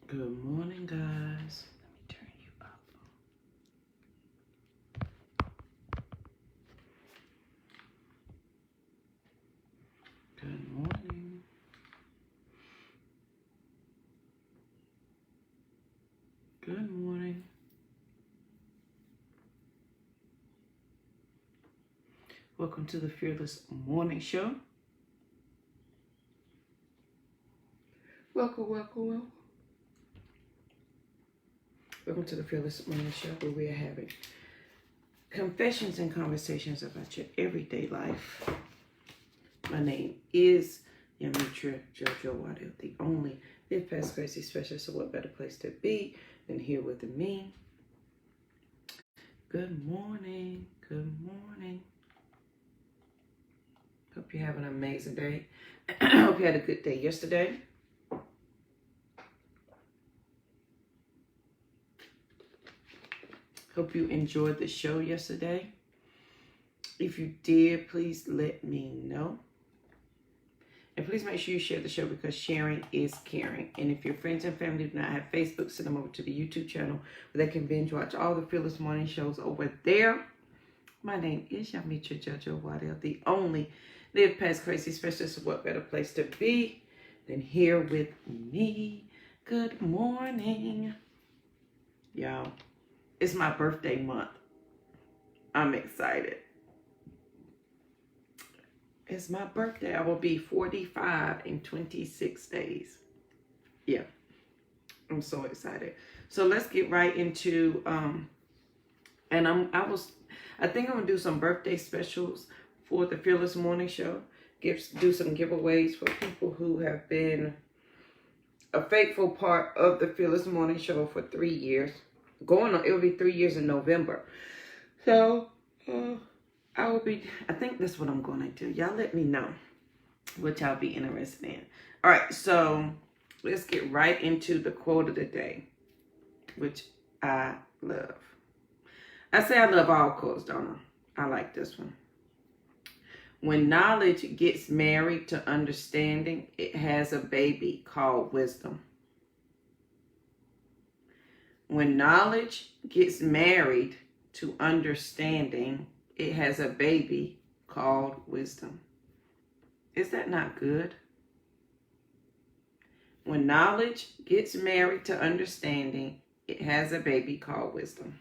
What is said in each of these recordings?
Good morning, guys. Let me turn you up. Good morning. Good morning. Welcome to the Fearless Morning Show. Welcome. Welcome to the Fearless Morning Show, where we are having confessions and conversations about your everyday life. My name is Yamitra Jojo Waddell, the only Live Past Crazy Specialist. So what better place to be than here with me? Good morning. Good morning. Hope you have an amazing day. Hope you had a good day yesterday. Hope you enjoyed the show yesterday. If you did, please let me know. And please make sure you share the show, because sharing is caring. And if your friends and family do not have Facebook, send them over to the YouTube channel where they can binge watch all the Fearless Morning shows over there. My name is Yamitra Jojo Waddell, the only Live Past Crazy Specialist. So what better place to be than here with me? Good morning, y'all. It's my birthday month. I'm excited. It's my birthday. I will be 45 in 26 days. Yeah, I'm so excited. So let's get right into and I think I'm gonna do some birthday specials for the Fearless Morning Show. Do some giveaways for people who have been a faithful part of the Fearless Morning Show for 3 years. It'll be 3 years in November. So I think that's what I'm going to do. Y'all let me know what y'all be interested in. All right, so let's get right into the quote of the day, which I love. I say I love all quotes, don't I? I like this one. When knowledge gets married to understanding, it has a baby called wisdom. When knowledge gets married to understanding, it has a baby called wisdom. Is that not good? When knowledge gets married to understanding, it has a baby called wisdom.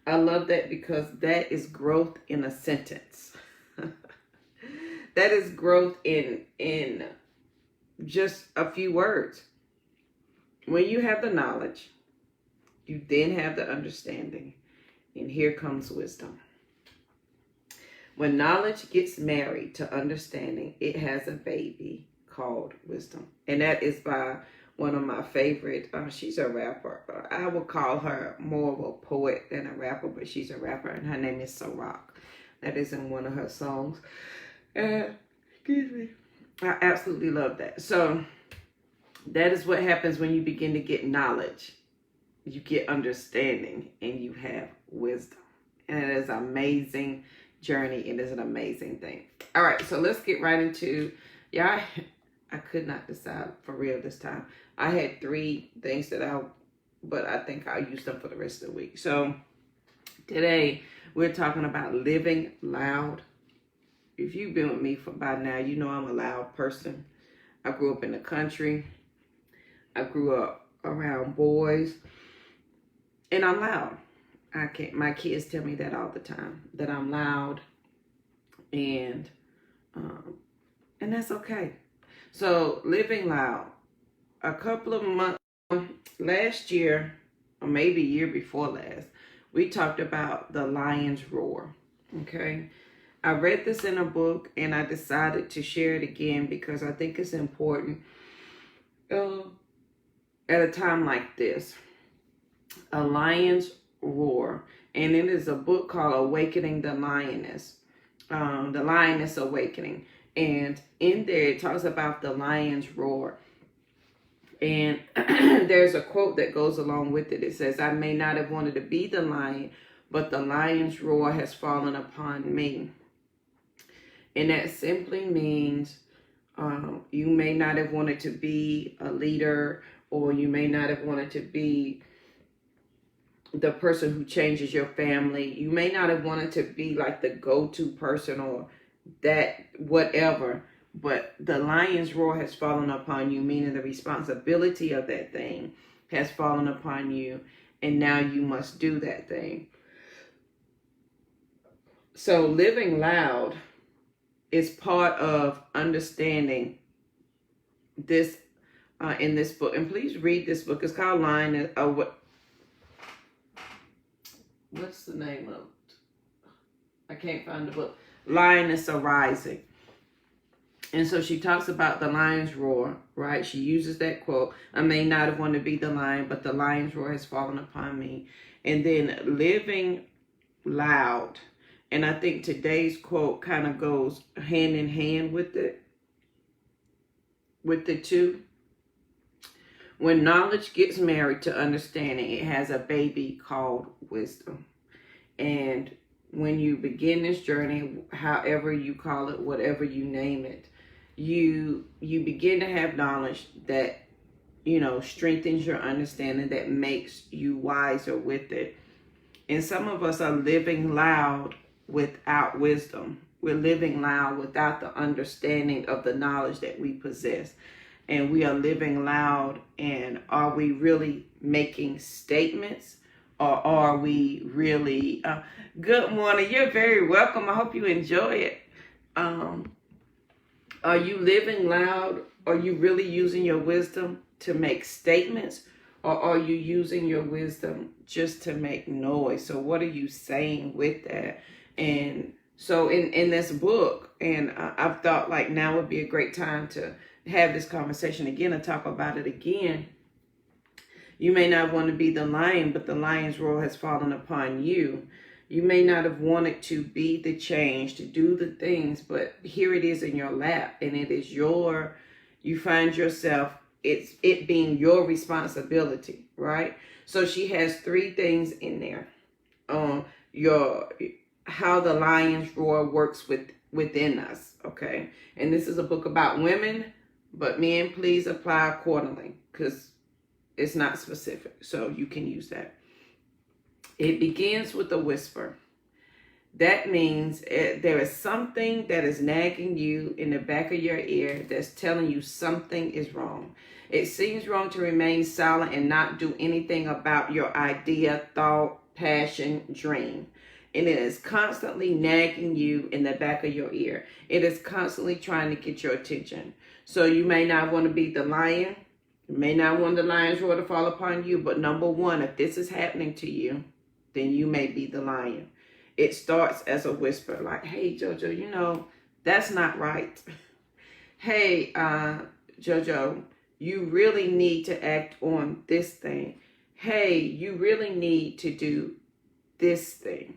I love that, because that is growth in a sentence. That is growth in just a few words. When you have the knowledge, you then have the understanding, and here comes wisdom. When knowledge gets married to understanding, it has a baby called wisdom. And that is by one of my favorite, she's a rapper. I would call her more of a poet than a rapper, but she's a rapper, and her name is Rock. That is in one of her songs. Excuse me. I absolutely love that. So that is what happens when you begin to get knowledge. You get understanding, and you have wisdom. And it is an amazing journey. It is an amazing thing. All right, so let's get right into, I could not decide for real this time. I had 3 things but I think I'll use them for the rest of the week. So today we're talking about living loud. If you've been with me by now, you know I'm a loud person. I grew up in the country. I grew up around boys. And I'm loud. My kids tell me that all the time, that I'm loud, and that's okay. So living loud. A couple of months last year, or maybe year before last, we talked about the lion's roar. Okay, I read this in a book, and I decided to share it again because I think it's important at a time like this. A lion's roar, and it is a book called Awakening the Lioness, the Lioness Awakening, and in there it talks about the lion's roar, and there's a quote that goes along with it. It says, "I may not have wanted to be the lion, but the lion's roar has fallen upon me." And that simply means you may not have wanted to be a leader or you may not have wanted to be the person who changes your family. You may not have wanted to be like the go-to person or that whatever, but the lion's roar has fallen upon you, meaning the responsibility of that thing has fallen upon you, and now you must do that thing. So living loud is part of understanding this in this book. And please read this book. It's called Lioness. What's the name of it? I can't find the book. Lioness Arising. And so she talks about the lion's roar, right? She uses that quote. I may not have wanted to be the lion, but the lion's roar has fallen upon me. And then living loud. And I think today's quote kind of goes hand in hand with it. With the two. When knowledge gets married to understanding, it has a baby called wisdom. And when you begin this journey, however you call it, whatever you name it, you begin to have knowledge that, strengthens your understanding, that makes you wiser with it. And some of us are living loud without wisdom. We're living loud without the understanding of the knowledge that we possess. And we are living loud, and are we really making statements, or are we really good morning, you're very welcome, I hope you enjoy it. Are you living loud? Are you really using your wisdom to make statements, or are you using your wisdom just to make noise? So what are you saying with that? And so in this book, and I've thought like now would be a great time to have this conversation again and talk about it again. You may not want to be the lion, but the lion's roar has fallen upon you. You may not have wanted to be the change, to do the things, but here it is in your lap, and it is you find yourself, it being your responsibility, right? So she has 3 things in there. How the lion's roar works within us, okay? And this is a book about women, but men, please apply accordingly, because it's not specific, so you can use that. It begins with a whisper. That means there is something that is nagging you in the back of your ear that's telling you something is wrong. It seems wrong to remain silent and not do anything about your idea, thought, passion, dream. And it is constantly nagging you in the back of your ear. It is constantly trying to get your attention. So you may not want to be the lion. You may not want the lion's roar to fall upon you. But number one, if this is happening to you, then you may be the lion. It starts as a whisper, like, hey, JoJo, that's not right. Hey, JoJo, you really need to act on this thing. Hey, you really need to do this thing.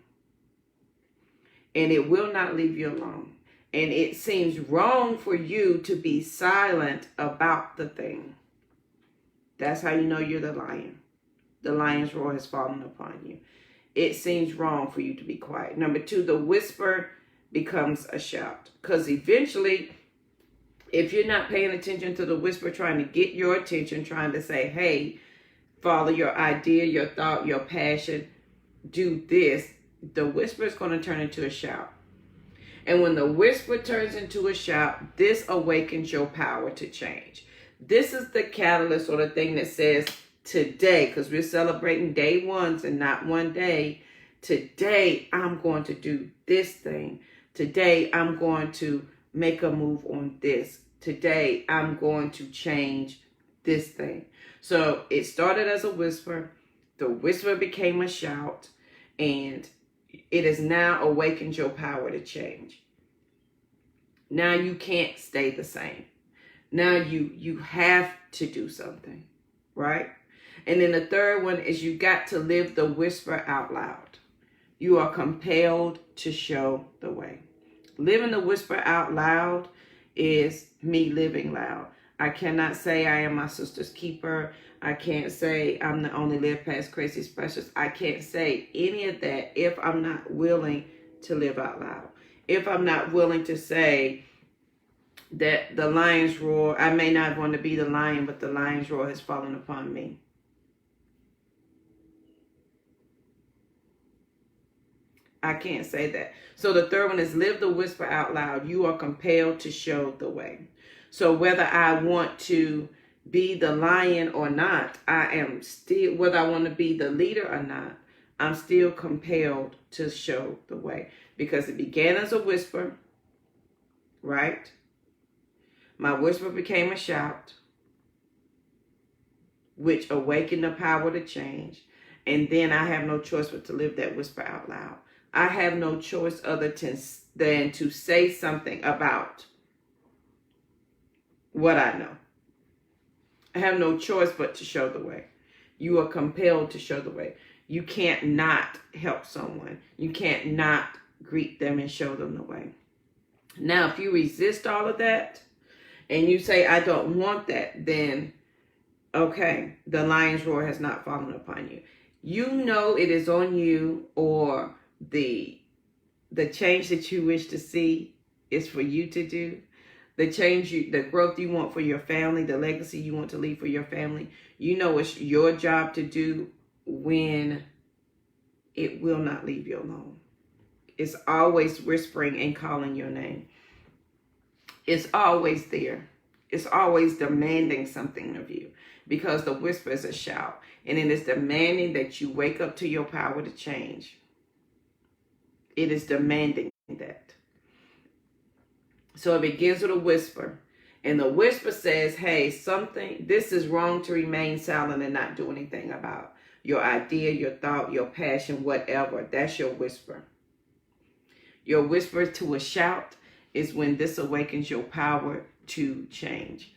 And it will not leave you alone. And it seems wrong for you to be silent about the thing. That's how you know you're the lion. The lion's roar has fallen upon you. It seems wrong for you to be quiet. Number 2, the whisper becomes a shout. Because eventually, if you're not paying attention to the whisper trying to get your attention, trying to say, hey, follow your idea, your thought, your passion, do this, the whisper is going to turn into a shout. And when the whisper turns into a shout, this awakens your power to change. This is the catalyst, or the thing that says, today, because we're celebrating day ones and not one day, today I'm going to do this thing. Today I'm going to make a move on this. Today I'm going to change this thing. So it started as a whisper. The whisper became a shout, and it has now awakened your power to change. Now you can't stay the same. Now you have to do something, right? And then the third one is you got to live the whisper out loud. You are compelled to show the way. Living the whisper out loud is me living loud. I cannot say I am my sister's keeper. I can't say I'm the only live past crazy specialist. I can't say any of that if I'm not willing to live out loud. If I'm not willing to say, that the lion's roar, I may not want to be the lion, but the lion's roar has fallen upon me. I can't say that. So the third one is live the whisper out loud. You are compelled to show the way. So whether I want to be the lion or not, I am still, whether I want to be the leader or not, I'm still compelled to show the way. Because it began as a whisper, right? My whisper became a shout, which awakened the power to change. And then I have no choice but to live that whisper out loud. I have no choice other than to say something about what I know. I have no choice but to show the way. You are compelled to show the way. You can't not help someone. You can't not greet them and show them the way. Now, if you resist all of that and you say, I don't want that, then, okay, the lion's roar has not fallen upon you. You know it is on you, or the change that you wish to see is for you to do. The growth you want for your family, the legacy you want to leave for your family, you know it's your job to do when it will not leave you alone. It's always whispering and calling your name. It's always there. It's always demanding something of you, because the whisper is a shout, and it is demanding that you wake up to your power to change. It is demanding that. So it begins with a whisper. And the whisper says, hey, this is wrong to remain silent and not do anything about. Your idea, your thought, your passion, whatever. That's your whisper. Your whisper to a shout is when this awakens your power to change.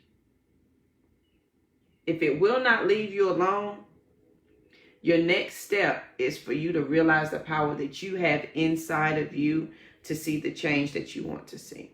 If it will not leave you alone, your next step is for you to realize the power that you have inside of you to see the change that you want to see.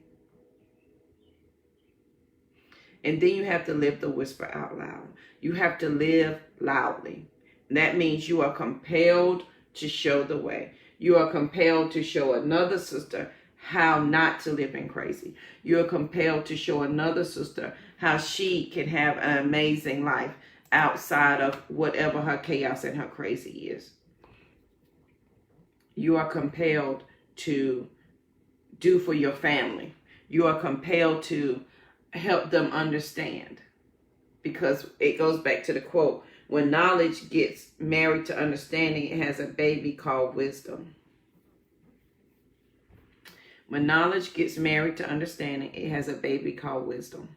And then you have to live the whisper out loud. You have to live loudly. That means you are compelled to show the way. You are compelled to show another sister how not to live in crazy. You are compelled to show another sister how she can have an amazing life outside of whatever her chaos and her crazy is. You are compelled to do for your family. You are compelled to help them understand, because it goes back to the quote, when knowledge gets married to understanding, it has a baby called wisdom. When knowledge gets married to understanding, it has a baby called wisdom.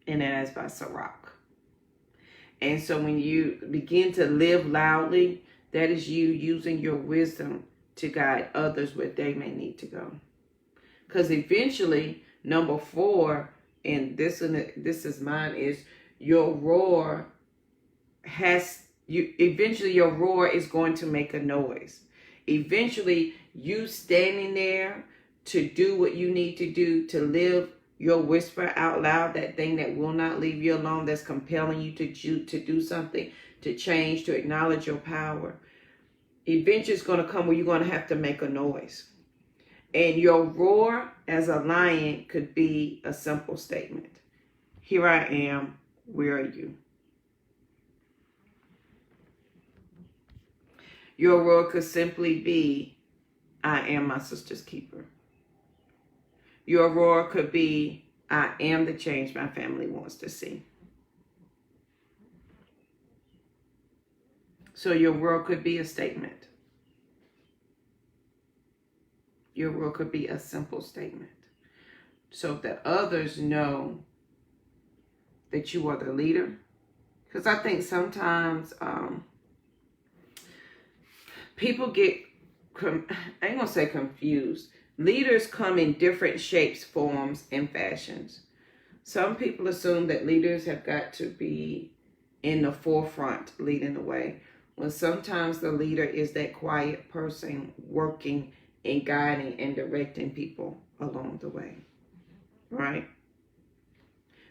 And that is by Sirach. And so when you begin to live loudly, that is you using your wisdom to guide others where they may need to go. Because eventually, number 4, and this is mine, is your roar eventually your roar is going to make a noise. Eventually, you standing there to do what you need to do to live your whisper out loud, that thing that will not leave you alone, that's compelling you to do something, to change, to acknowledge your power. Eventually, it's going to come where you're going to have to make a noise. And your roar as a lion could be a simple statement. Here I am. Where are you? Your roar could simply be, I am my sister's keeper. Your roar could be, I am the change my family wants to see. So your roar could be a statement. Your roar could be a simple statement, so that others know that you are the leader. Because I think sometimes people get, I ain't gonna say confused. Leaders come in different shapes, forms, and fashions. Some people assume that leaders have got to be in the forefront leading the way, when sometimes the leader is that quiet person working and guiding and directing people along the way, right?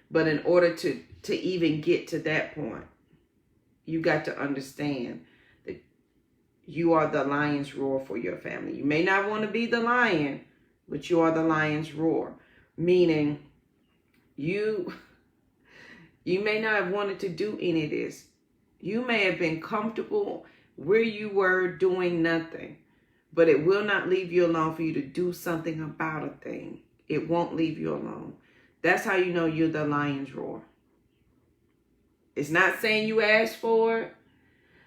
But in order to even get to that point, you got to understand that you are the lion's roar for your family. You may not want to be the lion, but you are the lion's roar. Meaning you may not have wanted to do any of this. You may have been comfortable where you were doing nothing, but it will not leave you alone for you to do something about a thing. It won't leave you alone. That's how you know you're the lion's roar. It's not saying you asked for it,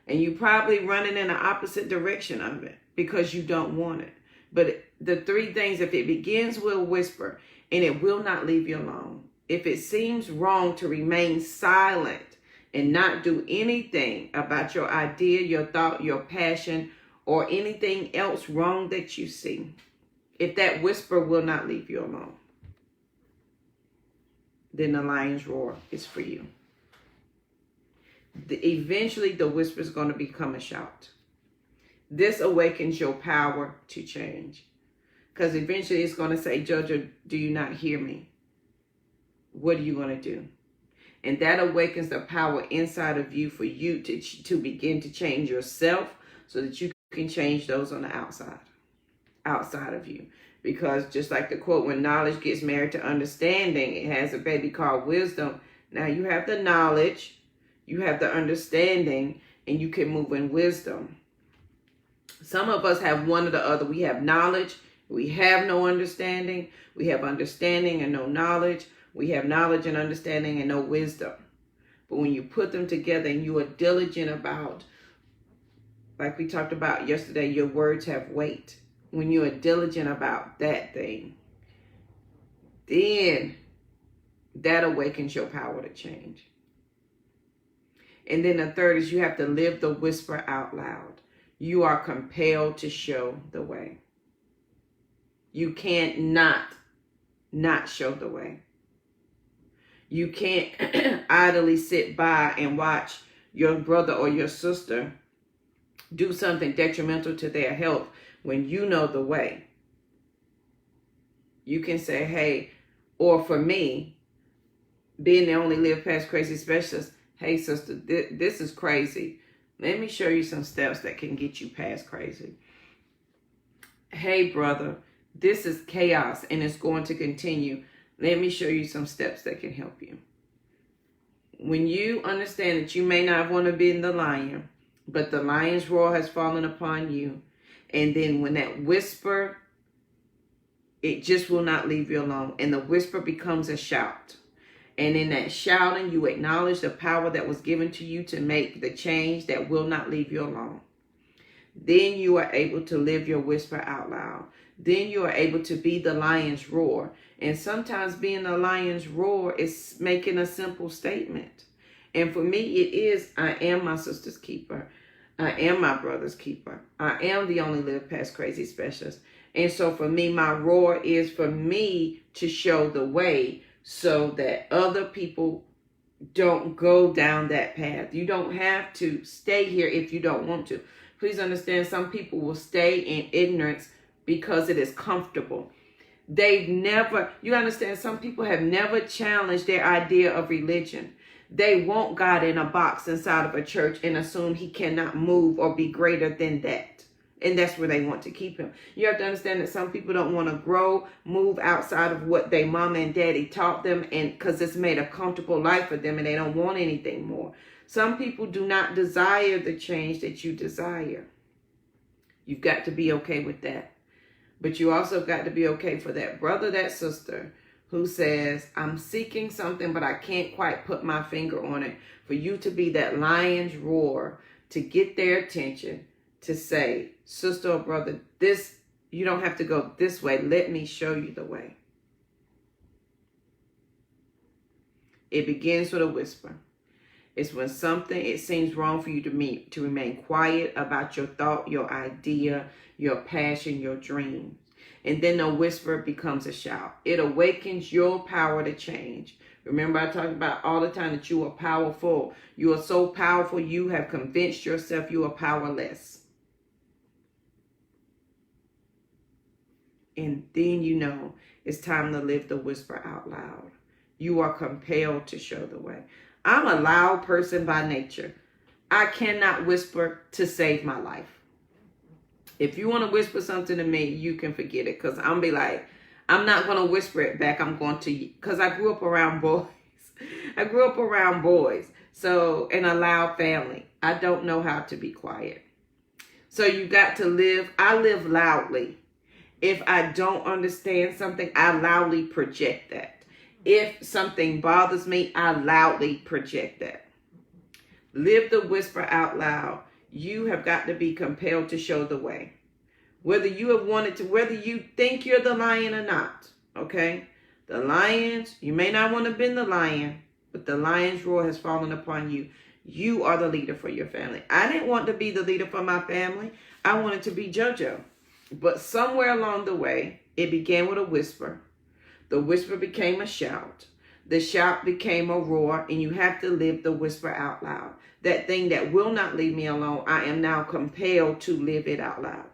and you probably running in the opposite direction of it because you don't want it. But the three things, if it begins with a whisper, and it will not leave you alone. If it seems wrong to remain silent and not do anything about your idea, your thought, your passion, or anything else wrong that you see, if that whisper will not leave you alone, then the lion's roar is for you. Eventually, the whisper is going to become a shout. This awakens your power to change. Because eventually it's going to say, Jojo, do you not hear me? What are you going to do? And that awakens the power inside of you for you to begin to change yourself so that you can change those on the outside of you. Because just like the quote, when knowledge gets married to understanding, it has a baby called wisdom. Now you have the knowledge, you have the understanding, and you can move in wisdom. Some of us have one or the other. We have knowledge, we have no understanding. We have understanding and no knowledge. We have knowledge and understanding and no wisdom. But when you put them together and you are diligent about, like we talked about yesterday, your words have weight. When you are diligent about that thing, then that awakens your power to change. And then the third is you have to live the whisper out loud. You are compelled to show the way. You can't not show the way. You can't idly sit by and watch your brother or your sister do something detrimental to their health when you know the way. You can say, hey, or for me, being the only Live Past Crazy specialist, hey, sister, this is crazy. Let me show you some steps that can get you past crazy. Hey, brother, this is chaos and it's going to continue. Let me show you some steps that can help you. When you understand that you may not want to be the lion, but the lion's roar has fallen upon you, and then when that whisper, it just will not leave you alone, and the whisper becomes a shout. And in that shouting, you acknowledge the power that was given to you to make the change that will not leave you alone. Then you are able to live your whisper out loud. Then you are able to be the lion's roar. And sometimes being the lion's roar is making a simple statement. And for me, it is, I am my sister's keeper. I am my brother's keeper. I am the only Live Past Crazy specialist. And so for me, my roar is for me to show the way so that other people don't go down that path. You don't have to stay here if you don't want to. Please understand, some people will stay in ignorance because it is comfortable. You understand, some people have never challenged their idea of religion. They want God in a box inside of a church and assume he cannot move or be greater than that. And that's where they want to keep him. You have to understand that some people don't want to grow, move outside of what their mama and daddy taught them, and because it's made a comfortable life for them and they don't want anything more. Some people do not desire the change that you desire. You've got to be okay with that. But you also got to be okay for that brother, that sister who says, I'm seeking something, but I can't quite put my finger on it. For you to be that lion's roar, to get their attention, to say, sister or brother, you don't have to go this way. Let me show you the way. It begins with a whisper. It's when it seems wrong for you to remain quiet about your thought, your idea, your passion, your dream. And then the whisper becomes a shout. It awakens your power to change. Remember, I talk about all the time that you are powerful. You are so powerful, you have convinced yourself you are powerless. And then you know it's time to live the whisper out loud. You are compelled to show the way. I'm a loud person by nature. I cannot whisper to save my life. If you want to whisper something to me, you can forget it. Because I'm be like, I'm not going to whisper it back. I'm going to, because I grew up around boys. I grew up around boys. So, in a loud family. I don't know how to be quiet. So you got to live, I live loudly. If I don't understand something, I loudly project that. If something bothers me, I loudly project that. Live the whisper out loud. You have got to be compelled to show the way. Whether you have wanted to, whether you think you're the lion or not, okay? The lions, you may not want to have been the lion, but the lion's roar has fallen upon you. You are the leader for your family. I didn't want to be the leader for my family. I wanted to be JoJo. But somewhere along the way, it began with a whisper. The whisper became a shout. The shout became a roar, and you have to live the whisper out loud. That thing that will not leave me alone, I am now compelled to live it out loud.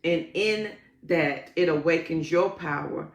And in that, it awakens your power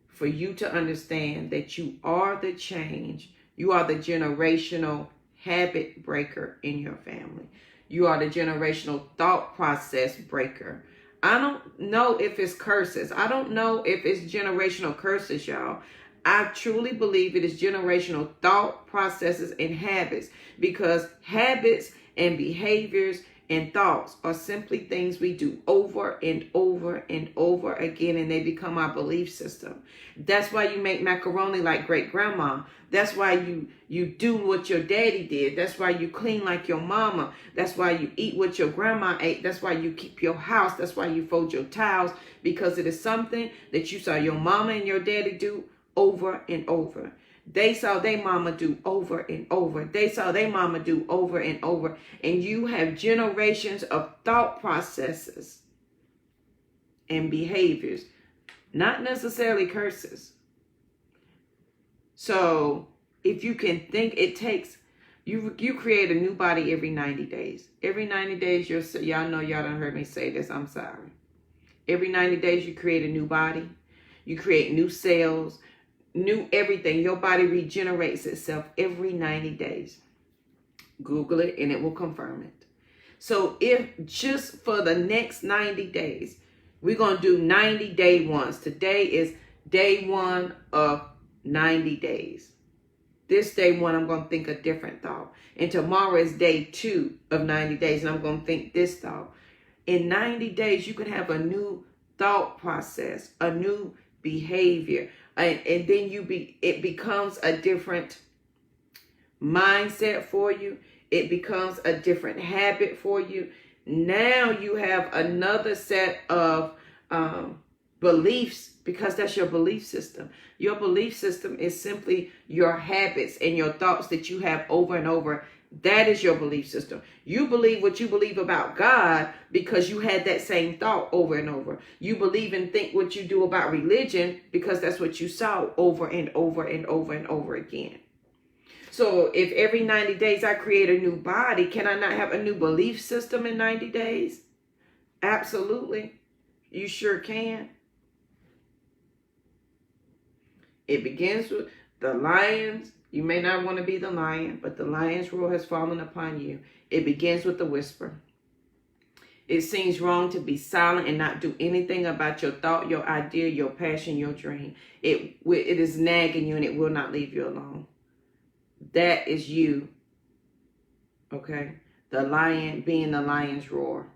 for you to understand that you are the change. You are the generational habit breaker in your family. You are the generational thought process breaker. I don't know if it's curses. I don't know if it's generational curses, y'all. I truly believe it is generational thought processes and habits, because habits and behaviors and thoughts are simply things we do over and over and over again, and they become our belief system. That's why you make macaroni like great grandma. That's why you do what your daddy did. That's why you clean like your mama. That's why you eat what your grandma ate. That's why you keep your house. That's why you fold your towels, because it is something that you saw your mama and your daddy do over and over. They saw their mama do over and over. They saw their mama do over and over. And you have generations of thought processes and behaviors, not necessarily curses. So if you can think, it takes, you create a new body every 90 days. Every 90 days, y'all know y'all done heard me say this, I'm sorry. Every 90 days, you create a new body. You create new cells, new everything. Your body regenerates itself every 90 days. Google it and it will confirm it. So if just for the next 90 days, we're going to do 90 day ones. Today is day one of 90 days. This day one, I'm going to think a different thought. And tomorrow is day 2 of 90 days, and I'm going to think this thought. In 90 days, you can have a new thought process, a new behavior, and then it becomes a different mindset for you. It becomes a different habit for you. Now you have another set of beliefs, because that's your belief system. Your belief system is simply your habits and your thoughts that you have over and over. That is your belief system. You believe what you believe about God because you had that same thought over and over. You believe and think what you do about religion because that's what you saw over and over and over and over again. So if every 90 days I create a new body, can I not have a new belief system in 90 days? Absolutely. You sure can. It begins with the lions. You may not want to be the lion, but the lion's roar has fallen upon you. It begins with the whisper. It seems wrong to be silent and not do anything about your thought, your idea, your passion, your dream. It is nagging you and it will not leave you alone. That is you. Okay? The lion being the lion's roar.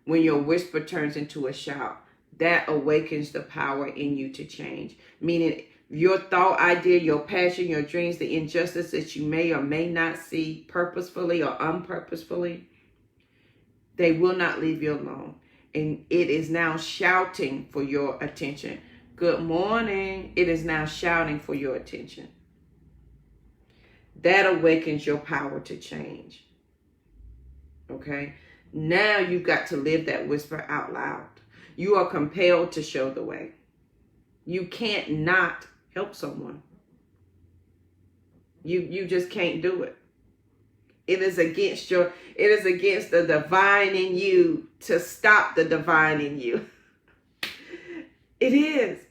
When your whisper turns into a shout, that awakens the power in you to change. Meaning your thought, idea, your passion, your dreams, the injustice that you may or may not see purposefully or unpurposefully, they will not leave you alone. And it is now shouting for your attention. Good morning. It is now shouting for your attention. That awakens your power to change. Okay? Now you've got to live that whisper out loud. You are compelled to show the way. You can't not help someone. You just can't do it. It is against the divine in you to stop the divine in you. It is.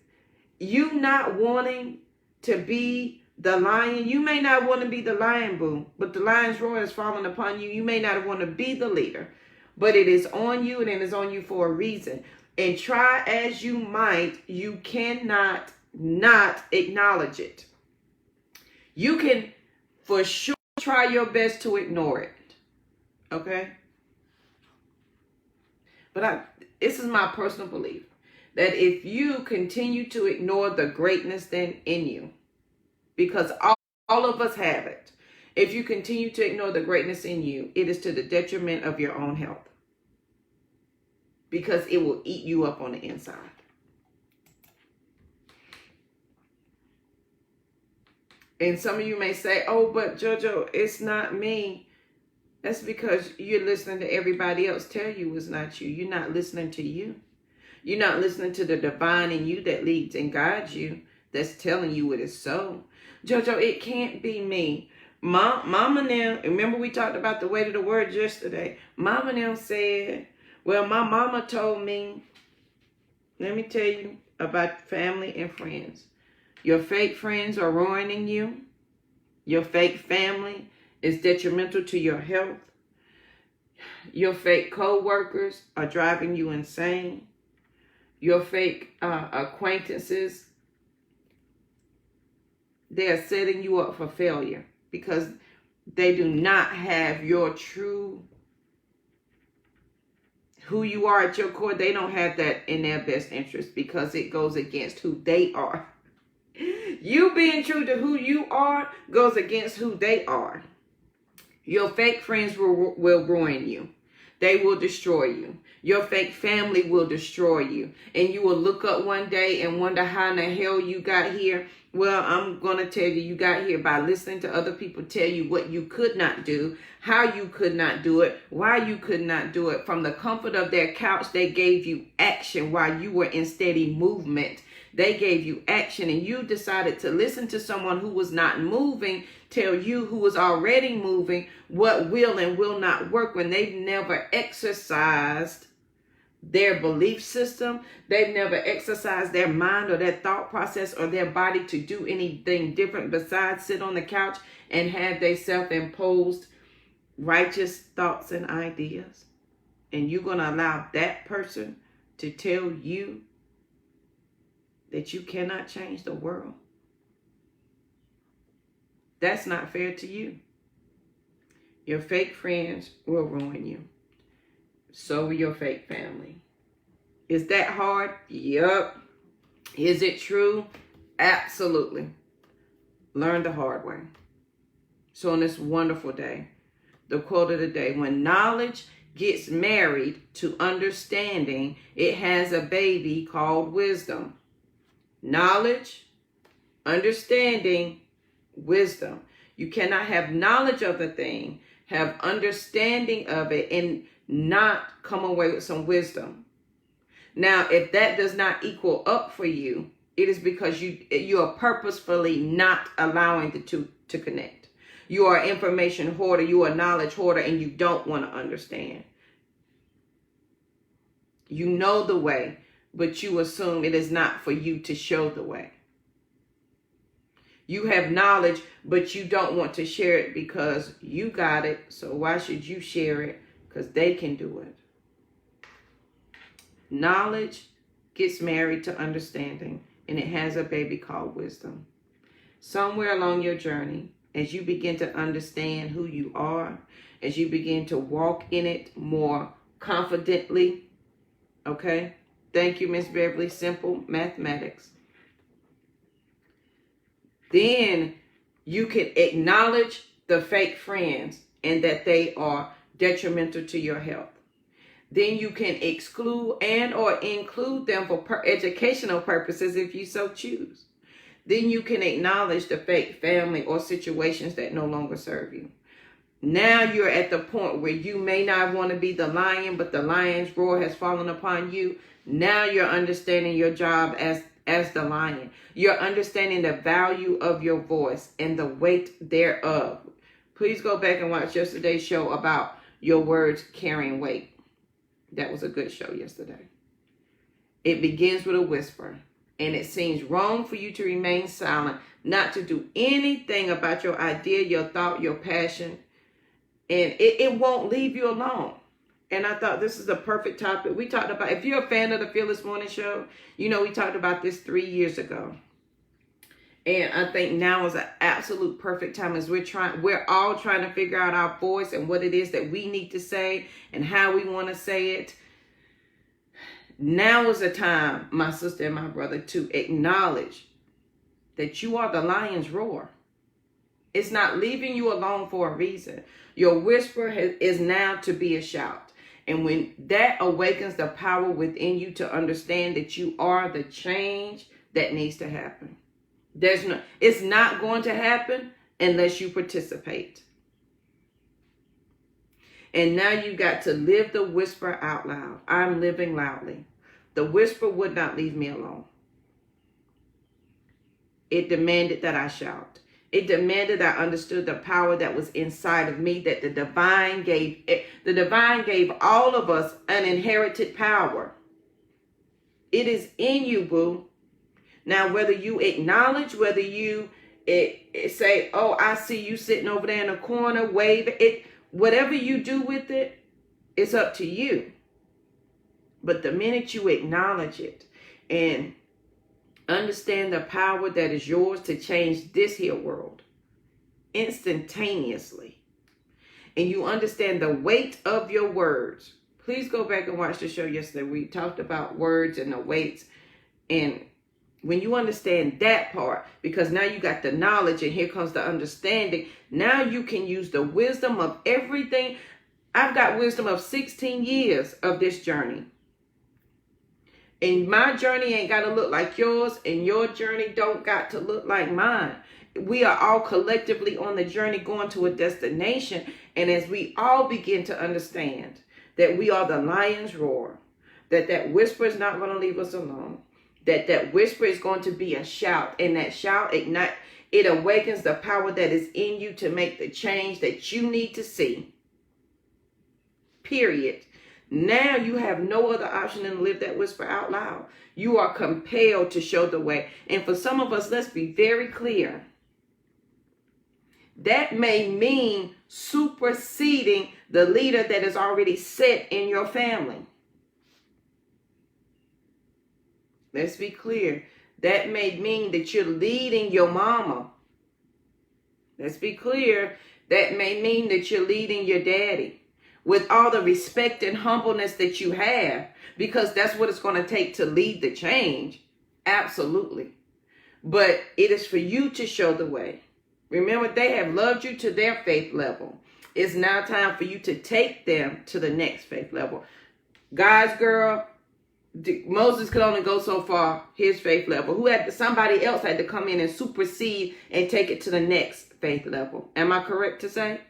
You not wanting to be the lion. You may not want to be the lion, boo, but the lion's roar has fallen upon you. You may not want to be the leader, But it is on you, and it is on you for a reason. And try as you might, you cannot not acknowledge it. You can for sure try your best to ignore it. Okay? But this is my personal belief, that if you continue to ignore the greatness then in you, because all of us have it, if you continue to ignore the greatness in you, it is to the detriment of your own health, because it will eat you up on the inside. And some of you may say, oh, but JoJo, it's not me. That's because you're listening to everybody else tell you it's not you. You're not listening to you. You're not listening to the divine in you that leads and guides you, that's telling you it is so. JoJo, it can't be me. Mama now, remember we talked about the weight of the words yesterday. Mama now said, well, my mama told me. Let me tell you about family and friends. Your fake friends are ruining you. Your fake family is detrimental to your health. Your fake co-workers are driving you insane. Your fake acquaintances, they are setting you up for failure because they do not have your true, who you are at your core. They don't have that in their best interest because it goes against who they are. You being true to who you are goes against who they are. Your fake friends will ruin you. They will destroy you. Your fake family will destroy you. And you will look up one day and wonder how in the hell you got here. Well, I'm going to tell you, you got here by listening to other people tell you what you could not do, how you could not do it, why you could not do it. From the comfort of their couch, they gave you action while you were in steady movement. They gave you action, and you decided to listen to someone who was not moving tell you, who was already moving, what will and will not work, when they've never exercised their belief system. They've never exercised their mind or their thought process or their body to do anything different besides sit on the couch and have their self-imposed righteous thoughts and ideas. And you're going to allow that person to tell you that you cannot change the world? That's not fair to you. Your fake friends will ruin you. So will your fake family. Is that hard? Yup. Is it true? Absolutely. Learn the hard way. So on this wonderful day, the quote of the day: when knowledge gets married to understanding, it has a baby called wisdom. Knowledge, understanding, wisdom. You cannot have knowledge of a thing, have understanding of it, and not come away with some wisdom. Now, if that does not equal up for you, it is because you are purposefully not allowing the two to connect. You are information hoarder, you are knowledge hoarder, and you don't want to understand. You know the way, but you assume it is not for you to show the way. You have knowledge, but you don't want to share it because you got it. So why should you share it? Because they can do it. Knowledge gets married to understanding, and it has a baby called wisdom. Somewhere along your journey, as you begin to understand who you are, as you begin to walk in it more confidently, okay? Thank you, Miss Beverly. Simple mathematics. Then you can acknowledge the fake friends and that they are detrimental to your health. Then you can exclude and or include them for educational purposes if you so choose. Then you can acknowledge the fake family or situations that no longer serve you. Now you're at the point where you may not want to be the lion, but the lion's roar has fallen upon you. Now you're understanding your job as the lion. You're understanding the value of your voice and the weight thereof. Please go back and watch yesterday's show about your words carrying weight. That was a good show yesterday. It begins with a whisper, and it seems wrong for you to remain silent, not to do anything about your idea, your thought, your passion, and it won't leave you alone. And I thought this is a perfect topic. We talked about, if you're a fan of the Fearless Morning Show, you know we talked about this 3 years ago. And I think now is an absolute perfect time as we're all trying to figure out our voice and what it is that we need to say and how we want to say it. Now is the time, my sister and my brother, to acknowledge that you are the lion's roar. It's not leaving you alone for a reason. Your whisper is now to be a shout. And when that awakens the power within you to understand that you are the change that needs to happen. It's not going to happen unless you participate. And now you got to live the whisper out loud. I'm living loudly. The whisper would not leave me alone. It demanded that I shout. It demanded I understood the power that was inside of me, that the divine gave all of us an inherited power. It is in you, boo. Now, whether you acknowledge, whether you say, oh, I see you sitting over there in a corner, wave it, whatever you do with it, it's up to you. But the minute you acknowledge it and understand the power that is yours to change this here world instantaneously, and you understand the weight of your words. Please go back and watch the show yesterday. We talked about words and the weights. And when you understand that part, because now you got the knowledge and here comes the understanding, now you can use the wisdom of everything. I've got wisdom of 16 years of this journey. And my journey ain't got to look like yours, and your journey don't got to look like mine. We are all collectively on the journey going to a destination. And as we all begin to understand that we are the lion's roar, that whisper is not going to leave us alone, that whisper is going to be a shout, and that shout it awakens the power that is in you to make the change that you need to see. Period. Now you have no other option than to live that whisper out loud. You are compelled to show the way. And for some of us, let's be very clear. That may mean superseding the leader that is already set in your family. Let's be clear. That may mean that you're leading your mama. Let's be clear. That may mean that you're leading your daddy. With all the respect and humbleness that you have, because that's what it's going to take to lead the change. Absolutely. But it is for you to show the way. Remember, they have loved you to their faith level. It's now time for you to take them to the next faith level. Guys, girl, Moses could only go so far, his faith level. Somebody else had to come in and supersede and take it to the next faith level. Am I correct to say,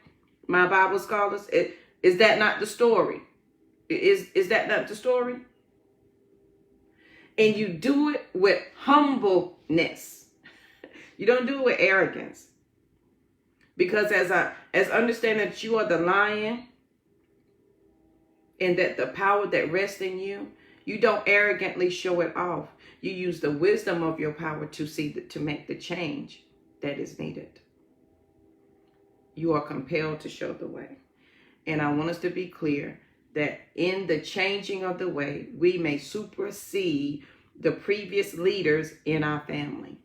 my Bible scholars? Is that not the story? Is that not the story? And you do it with humbleness. You don't do it with arrogance. Because as understanding that you are the lion and that the power that rests in you, you don't arrogantly show it off. You use the wisdom of your power to make the change that is needed. You are compelled to show the way. And I want us to be clear that in the changing of the way, we may supersede the previous leaders in our family.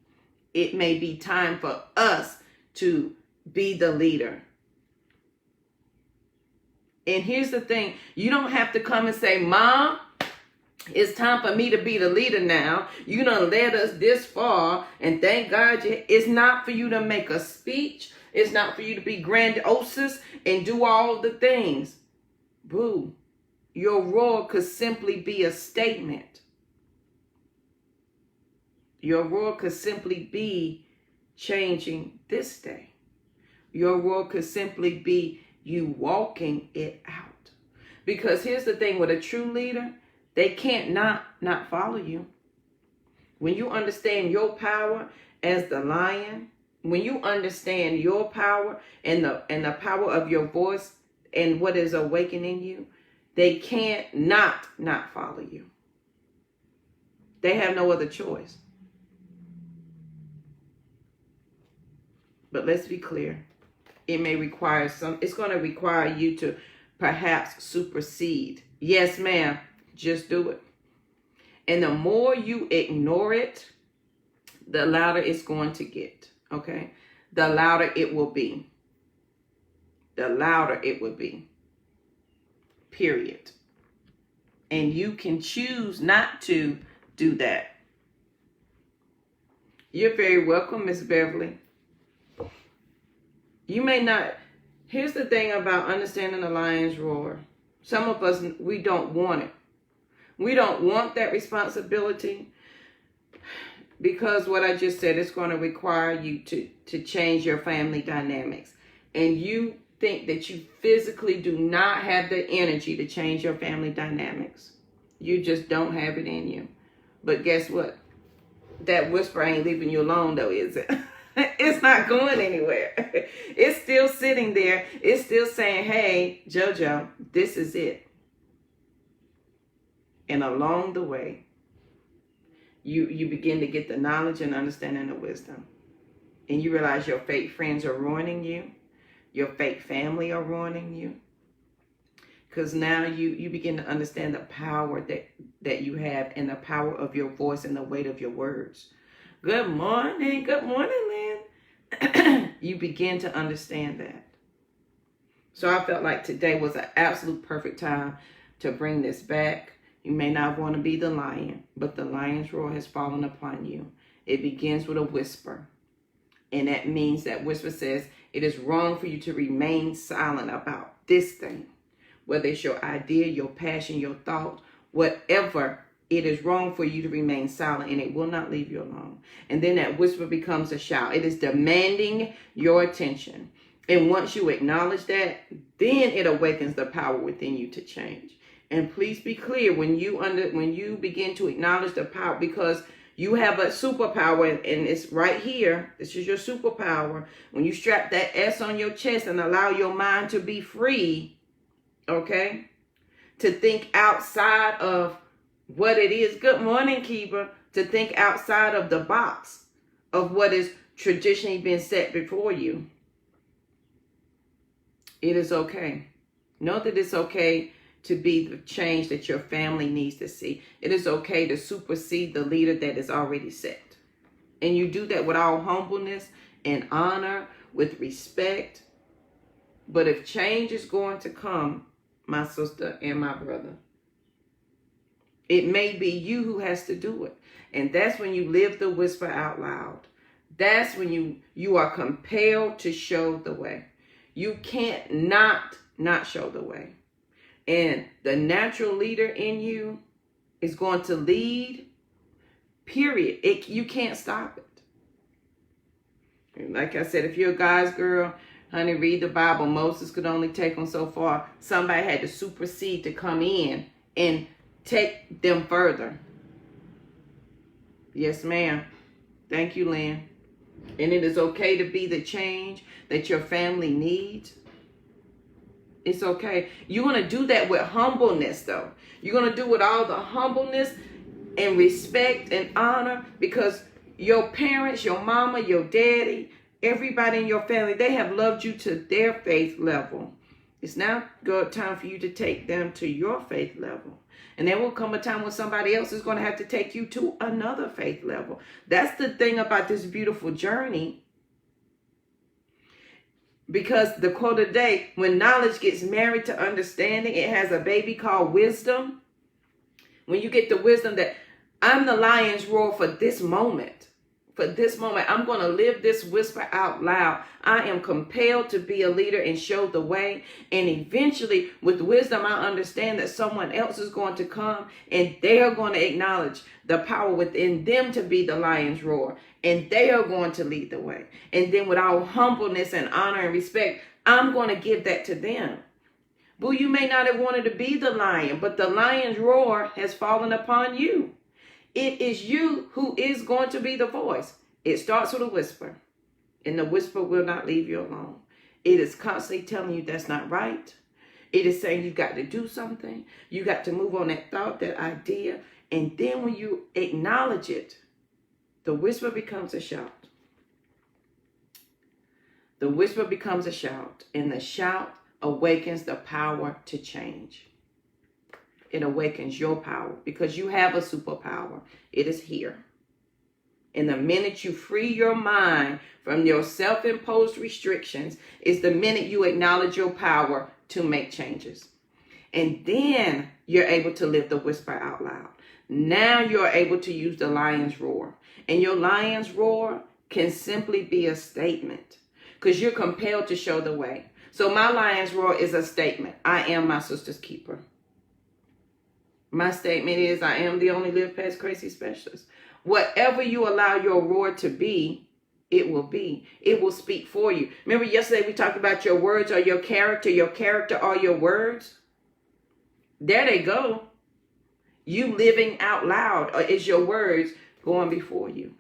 It may be time for us to be the leader. And here's the thing. You don't have to come and say, Mom, it's time for me to be the leader now. You done led us this far. And thank God it's not for you to make a speech. It's not for you to be grandiose and do all the things. Boo. Your roar could simply be a statement. Your roar could simply be changing this day. Your roar could simply be you walking it out. Because here's the thing with a true leader, they can't not follow you. When you understand your power as the lion, when you understand your power and the power of your voice and what is awakening you, they can't not follow you. They have no other choice. But let's be clear. It may require it's going to require you to perhaps supersede. Yes, ma'am. Just do it. And the more you ignore it, the louder it's going to get. Okay? The louder it will be. The louder it will be. Period. And you can choose not to do that. You're very welcome, Miss Beverly. You may not. Here's the thing about understanding the lion's roar. Some of us, we don't want it. We don't want that responsibility because what I just said, it's going to require you to change your family dynamics. And you think that you physically do not have the energy to change your family dynamics. You just don't have it in you. But guess what? That whisper ain't leaving you alone though, is it? It's not going anywhere. It's still sitting there. It's still saying, hey, JoJo, this is it. And along the way, you begin to get the knowledge and understanding of wisdom. And you realize your fake friends are ruining you. Your fake family are ruining you. Because now you begin to understand the power that you have and the power of your voice and the weight of your words. Good morning. Good morning, Lynn. You begin to understand that. So I felt like today was an absolute perfect time to bring this back. You may not want to be the lion, but the lion's roar has fallen upon you. It begins with a whisper. And that means that whisper says it is wrong for you to remain silent about this thing. Whether it's your idea, your passion, your thought, whatever, it is wrong for you to remain silent and it will not leave you alone. And then that whisper becomes a shout. It is demanding your attention. And once you acknowledge that, then it awakens the power within you to change. And please be clear when you begin to acknowledge the power, because you have a superpower and it's right here. This is your superpower. When you strap that S on your chest and allow your mind to be free, okay, to think outside of what it is. Good morning, Kiba. To think outside of the box of what is traditionally been set before you. It is okay. Know that it's okay to be the change that your family needs to see. It is okay to supersede the leader that is already set. And you do that with all humbleness and honor, with respect. But if change is going to come, my sister and my brother, it may be you who has to do it. And that's when you live the whisper out loud. That's when you are compelled to show the way. You can't not show the way. And the natural leader in you is going to lead, period. You can't stop it. And like I said, if you're a guy's girl, honey, read the Bible. Moses could only take them so far. Somebody had to supersede to come in and take them further. Yes, ma'am. Thank you, Lynn. And it is okay to be the change that your family needs. It's okay. You're going to do that with humbleness, though. You're going to do it with all the humbleness and respect and honor, because your parents, your mama, your daddy, everybody in your family, they have loved you to their faith level. It's now good time for you to take them to your faith level. And there will come a time when somebody else is going to have to take you to another faith level. That's the thing about this beautiful journey. Because the quote of the day, when knowledge gets married to understanding, it has a baby called wisdom. When you get the wisdom that I'm the lion's roar for this moment. For this moment, I'm going to live this whisper out loud. I am compelled to be a leader and show the way. And eventually, with wisdom, I understand that someone else is going to come and they are going to acknowledge the power within them to be the lion's roar. And they are going to lead the way. And then with all humbleness and honor and respect, I'm going to give that to them. Boo, you may not have wanted to be the lion, but the lion's roar has fallen upon you. It is you who is going to be the voice. It starts with a whisper, and the whisper will not leave you alone. It is constantly telling you that's not right. It is saying you got to do something. You got to move on that thought, that idea. And then when you acknowledge it, the whisper becomes a shout. The whisper becomes a shout, and the shout awakens the power to change. It awakens your power because you have a superpower. It is here. And the minute you free your mind from your self-imposed restrictions is the minute you acknowledge your power to make changes. And then you're able to live the whisper out loud. Now you're able to use the lion's roar. And your lion's roar can simply be a statement because you're compelled to show the way. So my lion's roar is a statement. I am my sister's keeper. My statement is I am the only live past crazy specialist. Whatever you allow your roar to be, it will be. It will speak for you. Remember yesterday we talked about your words or your character or your words? There they go. You living out loud or is your words going before you.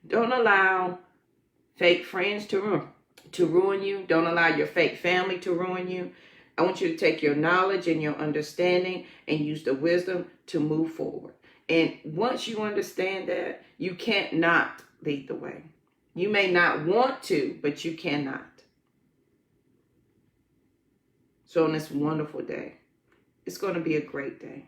Don't allow fake friends to ruin you. Don't allow your fake family to ruin you. I want you to take your knowledge and your understanding and use the wisdom to move forward. And once you understand that, you can't not lead the way. You may not want to, but you cannot. So on this wonderful day, it's going to be a great day.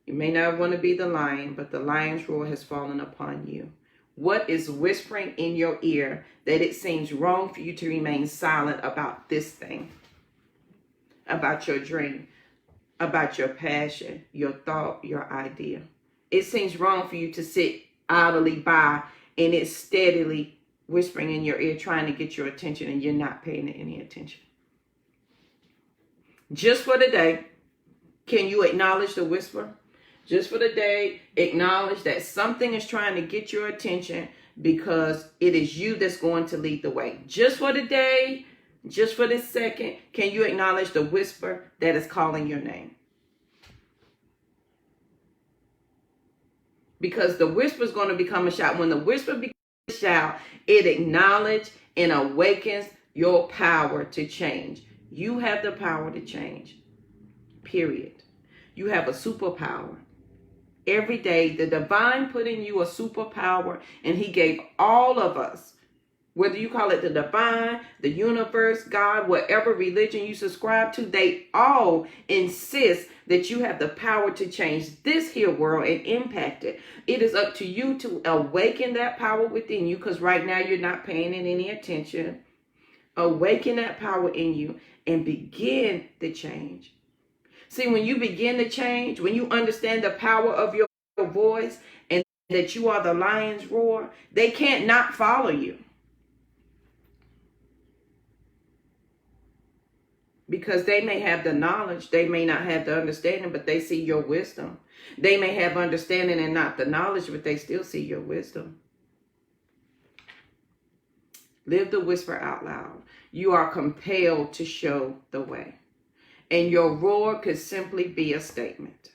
You may not want to be the lion, but the lion's roar has fallen upon you. What is whispering in your ear that it seems wrong for you to remain silent about this thing? About your dream, about your passion, your thought, your idea. It seems wrong for you to sit idly by and it's steadily whispering in your ear trying to get your attention and you're not paying it any attention. Just for the day, can you acknowledge the whisper? Just for the day, acknowledge that something is trying to get your attention because it is you that's going to lead the way. Just for the day, just for this second, can you acknowledge the whisper that is calling your name? Because the whisper is going to become a shout. When the whisper becomes a shout, it acknowledges and awakens your power to change. You have the power to change. Period. You have a superpower. Every day, the divine put in you a superpower, and he gave all of us, whether you call it the divine, the universe, God, whatever religion you subscribe to, they all insist that you have the power to change this here world and impact it. It is up to you to awaken that power within you, because right now you're not paying it any attention. Awaken that power in you and begin the change. See, when you begin to change, when you understand the power of your voice and that you are the lion's roar, they can't not follow you. Because they may have the knowledge, they may not have the understanding, but they see your wisdom. They may have understanding and not the knowledge, but they still see your wisdom. Live the whisper out loud. You are compelled to show the way. And your roar could simply be a statement.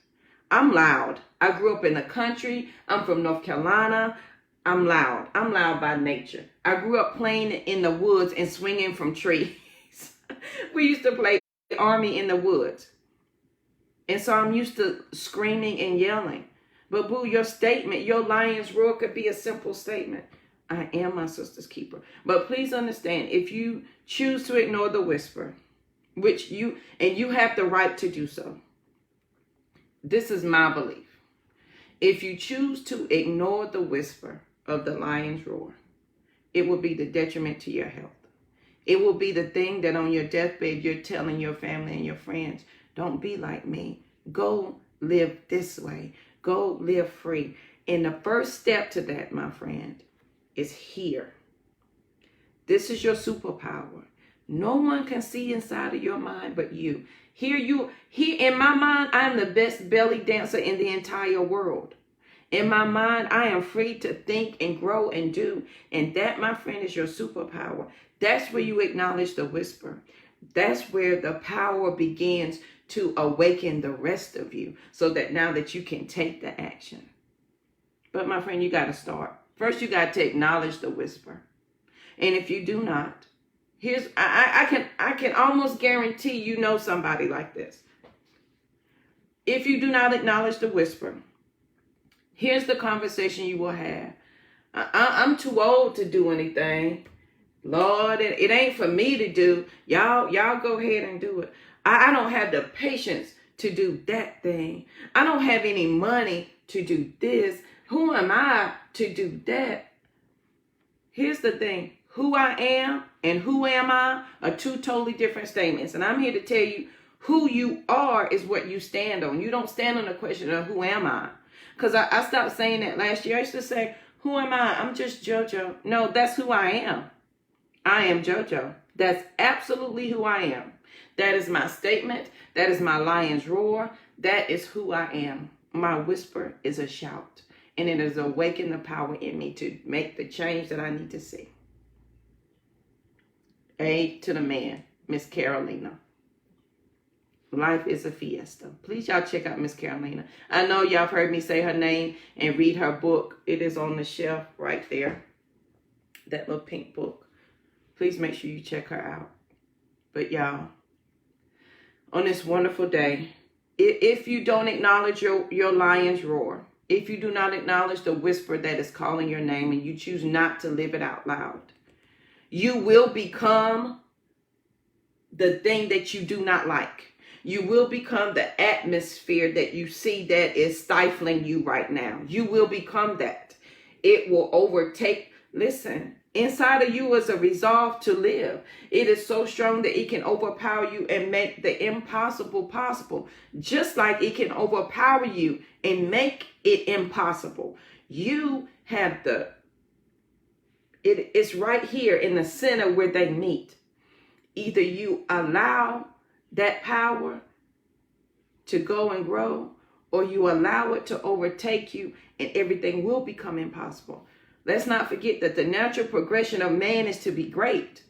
I'm loud. I grew up in the country. I'm from North Carolina. I'm loud. I'm loud by nature. I grew up playing in the woods and swinging from trees. We used to play army in the woods. And so I'm used to screaming and yelling. But boo, your statement, your lion's roar could be a simple statement. I am my sister's keeper. But please understand, if you choose to ignore the whisper, which you have the right to do so. This is my belief. If you choose to ignore the whisper of the lion's roar, it will be the detriment to your health. It will be the thing that on your deathbed you're telling your family and your friends, don't be like me. Go live this way. Go live free. And the first step to that, my friend, is here. This is your superpower. No one can see inside of your mind but you. Here in my mind, I am the best belly dancer in the entire world. In my mind, I am free to think and grow and do. And that, my friend, is your superpower. That's where you acknowledge the whisper. That's where the power begins to awaken the rest of you so that now that you can take the action. But my friend, you got to start. First, you got to acknowledge the whisper. And if you do not, I can almost guarantee you know somebody like this. If you do not acknowledge the whisper, here's the conversation you will have. I'm too old to do anything. Lord, it ain't for me to do. Y'all go ahead and do it. I don't have the patience to do that thing. I don't have any money to do this. Who am I to do that? Here's the thing. Who I am and who am I are two totally different statements. And I'm here to tell you, who you are is what you stand on. You don't stand on the question of who am I? Because I stopped saying that last year. I used to say, who am I? I'm just JoJo. No, that's who I am. I am JoJo. That's absolutely who I am. That is my statement. That is my lion's roar. That is who I am. My whisper is a shout. And it has awakened the power in me to make the change that I need to see. A to the man, Miss Carolina. Life is a fiesta. Please, y'all check out Miss Carolina. I know y'all have heard me say her name and read her book. It is on the shelf right there. That little pink book. Please make sure you check her out. But y'all, on this wonderful day, if you don't acknowledge your lion's roar, if you do not acknowledge the whisper that is calling your name and you choose not to live it out loud, you will become the thing that you do not like. You will become the atmosphere that you see that is stifling you right now. You will become that. It will overtake. Listen, inside of you is a resolve to live. It is so strong that it can overpower you and make the impossible possible. Just like it can overpower you and make it impossible. You have it's right here in the center where they meet. Either you allow that power to go and grow, or you allow it to overtake you and everything will become impossible. Let's not forget that the natural progression of man is to be great.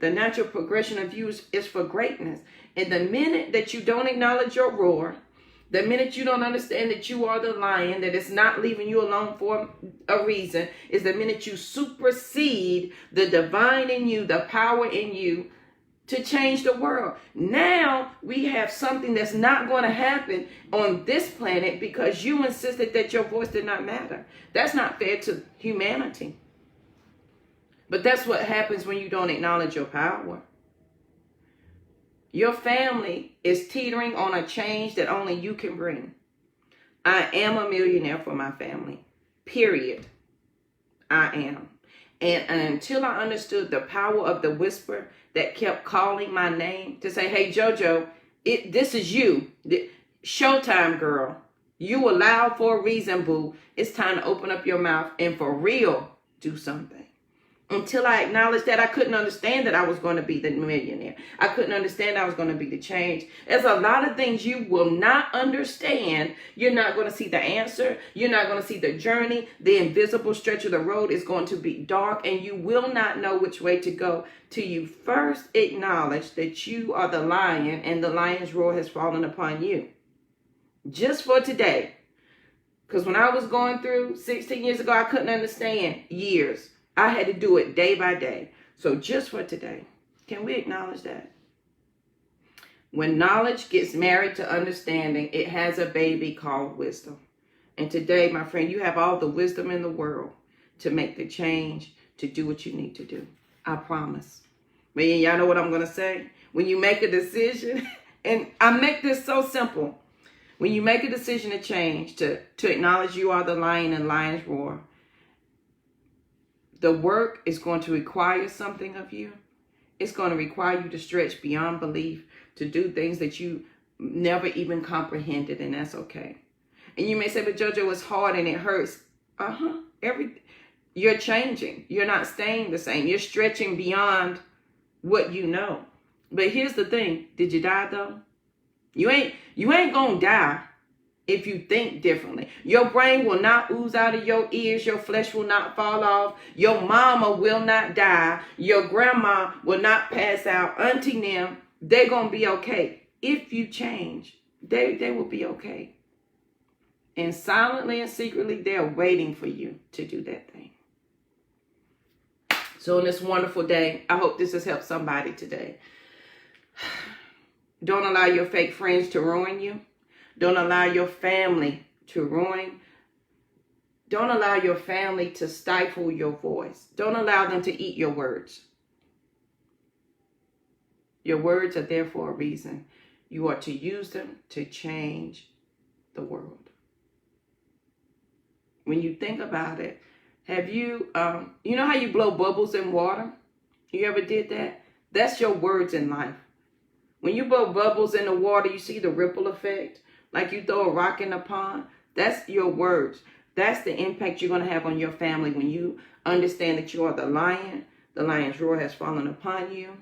The natural progression of you is for greatness. And the minute that you don't acknowledge your roar, the minute you don't understand that you are the lion, that it's not leaving you alone for a reason, is the minute you supersede the divine in you, the power in you, to change the world. Now we have something that's not going to happen on this planet because you insisted that your voice did not matter. That's not fair to humanity. But that's what happens when you don't acknowledge your power. Your family is teetering on a change that only you can bring. I am a millionaire for my family. Period. I am. And until I understood the power of the whisper that kept calling my name to say, hey, JoJo, this is you. Showtime, girl. You allowed for a reason, boo. It's time to open up your mouth and for real do something. Until I acknowledged that, I couldn't understand that I was going to be the millionaire. I couldn't understand I was going to be the change. There's a lot of things you will not understand. You're not going to see the answer. You're not going to see the journey. The invisible stretch of the road is going to be dark, and you will not know which way to go till you first acknowledge that you are the lion and the lion's roar has fallen upon you. Just for today. Because when I was going through 16 years ago, I couldn't understand years. I had to do it day by day. So just for today, can we acknowledge that? When knowledge gets married to understanding, it has a baby called wisdom. And today, my friend, you have all the wisdom in the world to make the change, to do what you need to do. I promise. But y'all know what I'm going to say? When you make a decision, and I make this so simple. When you make a decision to change, to acknowledge you are the lion and lion's roar, the work is going to require something of you. It's going to require you to stretch beyond belief, to do things that you never even comprehended, and that's okay. And you may say, but JoJo, it's hard and it hurts. You're changing. You're not staying the same. You're stretching beyond what you know. But here's the thing. Did you die though? You ain't gonna die if you think differently. Your brain will not ooze out of your ears. Your flesh will not fall off. Your mama will not die. Your grandma will not pass out. Auntie them, they're going to be okay. If you change, they will be okay. And silently and secretly, they're waiting for you to do that thing. So on this wonderful day, I hope this has helped somebody today. Don't allow your fake friends to ruin you. Don't allow your family to ruin. Don't allow your family to stifle your voice. Don't allow them to eat your words. Your words are there for a reason. You are to use them to change the world. When you think about it, have you, you know how you blow bubbles in water? You ever did that? That's your words in life. When you blow bubbles in the water, you see the ripple effect. Like you throw a rock in a pond. That's your words. That's the impact you're going to have on your family when you understand that you are the lion. The lion's roar has fallen upon you.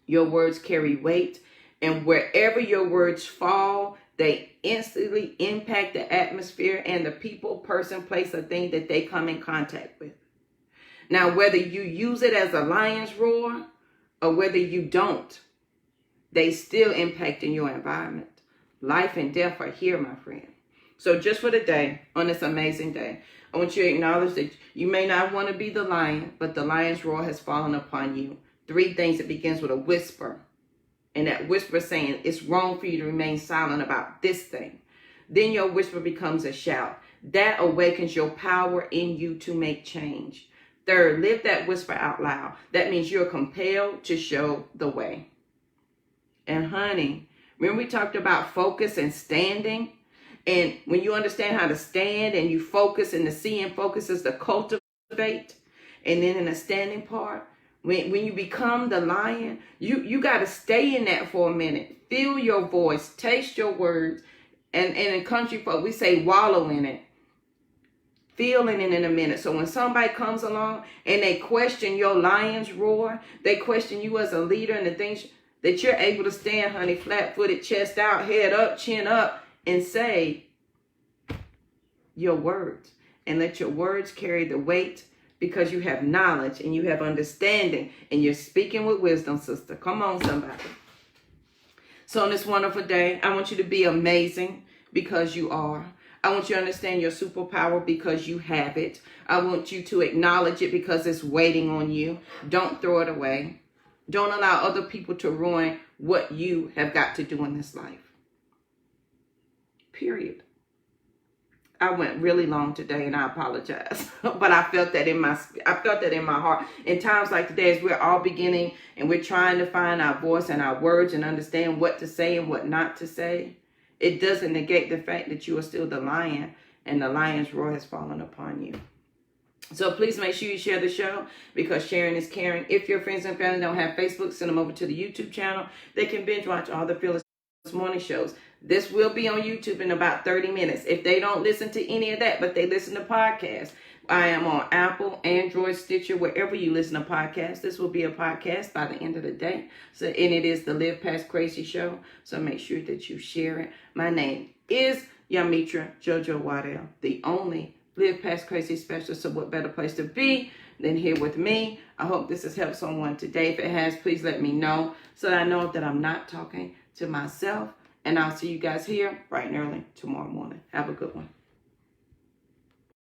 Your words carry weight. And wherever your words fall, they instantly impact the atmosphere and the people, person, place, or thing that they come in contact with. Now, whether you use it as a lion's roar or whether you don't, they still impact in your environment. Life and death are here, my friend. So just for the day, on this amazing day, I want you to acknowledge that you may not want to be the lion, but the lion's roar has fallen upon you. 3 things. It begins with a whisper. And that whisper saying, it's wrong for you to remain silent about this thing. Then your whisper becomes a shout. That awakens your power in you to make change. 3rd, live that whisper out loud. That means you're compelled to show the way. And honey, remember we talked about focus and standing? And when you understand how to stand and you focus, and the C in focus is to cultivate. And then in the standing part, when you become the lion, you got to stay in that for a minute. Feel your voice, taste your words. And in country folk, we say wallow in it. Feeling it in a minute. So when somebody comes along and they question your lion's roar, they question you as a leader and the things that you're able to stand, honey, flat-footed, chest out, head up, chin up, and say your words. And let your words carry the weight because you have knowledge and you have understanding and you're speaking with wisdom, sister. Come on, somebody. So on this wonderful day, I want you to be amazing because you are. I want you to understand your superpower because you have it. I want you to acknowledge it because it's waiting on you. Don't throw it away. Don't allow other people to ruin what you have got to do in this life. Period. I went really long today and I apologize. But I felt that in my heart. In times like today, as we're all beginning and we're trying to find our voice and our words and understand what to say and what not to say, it doesn't negate the fact that you are still the lion and the lion's roar has fallen upon you. So please make sure you share the show because sharing is caring. If your friends and family don't have Facebook, send them over to the YouTube channel. They can binge watch all the Fearless Morning shows. This will be on YouTube in about 30 minutes. If they don't listen to any of that, but they listen to podcasts, I am on Apple, Android, Stitcher, wherever you listen to podcasts. This will be a podcast by the end of the day. So, and it is the Live Past Crazy show. So make sure that you share it. My name is Yamitra Jojo Waddell, the only Live Past Crazy specialist. So what better place to be than here with me? I hope this has helped someone today. If it has, please let me know so that I know that I'm not talking to myself. And I'll see you guys here bright and early tomorrow morning. Have a good one.